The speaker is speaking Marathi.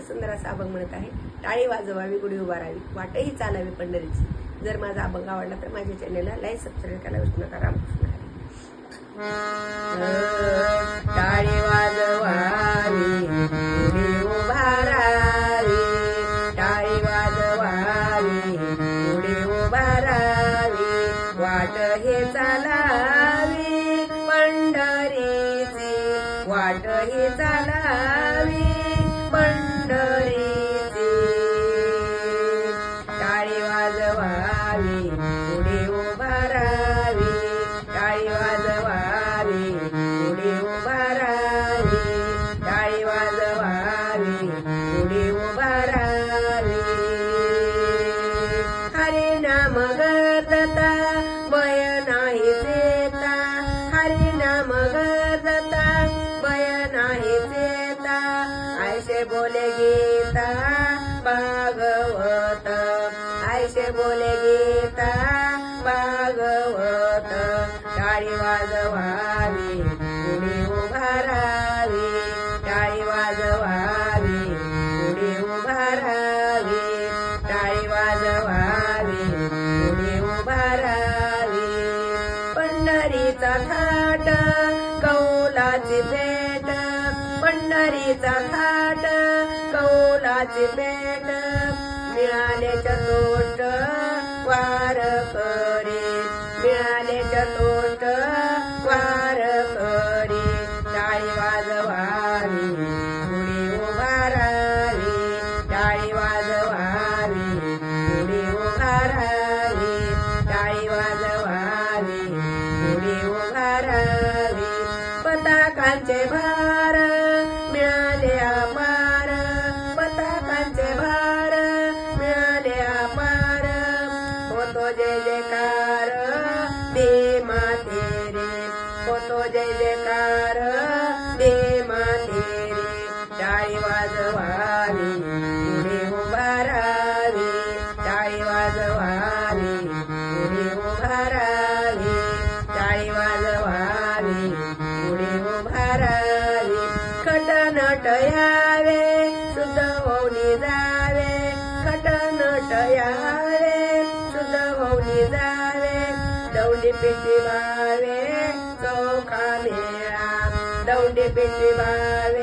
सुंदर असा अभंग म्हणत आहे. टाळी वाजवावी, गुढी उभारावी, वाटही चालावी पंढरीची. जर माझा अभंग आवडला तर माझ्या चॅनलला लाईक सबस्क्राईब करायला विसरू नका. रामकृष्ण हरी. टाळी वाजवावी, गुढी उभारावी, टाळी वाजवावी, गुढी उभारावी, वाट हे चालावी पंढरीची, वाट हे चालावी पंढरीची. टाळी वाजवावी, गुढी उभारावी, टाळी वाजवावी, गुढी उभारावी, टाळी वाजवावी, गुढी उभारावी. हरी नाम गतता भय नाही चेता, हरी नाम गतता भय नाही चेता, ऐसे बोले गीता भागवत, ऐसे बोले गीता भागवत. टाळी वाजवावी, गुढी उभारावी, टाळी वाजवावी, गुढी उभारावी, टाळी वाजवावी, गुढी उभारावी. पंढरीचा थाट कौलाची भेट, पंढरीचा थाट कौलाची भेट, मिळाले चतोट वार करी, मिळाले चतोट वार करी. टाळी वाजवावी, गुढी उभारावी, टाळी वाजवावी, गुढी उभारावी, टाळी वाजवावी, गुढी उभारावी. पताकांचे भार मिळाले अपार, पताकांचे भार मिळाले अपार, होतो जय जयकार भीमा तेरे, होतो जय जयकार भीमा तेरे. टाळी वाजवावी, गुढी उभारावी, टाळी वाजवावी, गुढी उभारावी, टाळी वाजवावी, गुढी उभारावी. खट नट यावे शुद्ध होऊनी जावे, खट नट यावे शुद्ध होऊनी जावे, दौंडी पिठी भावे चौका मेळा, दौंडी पिठी भावे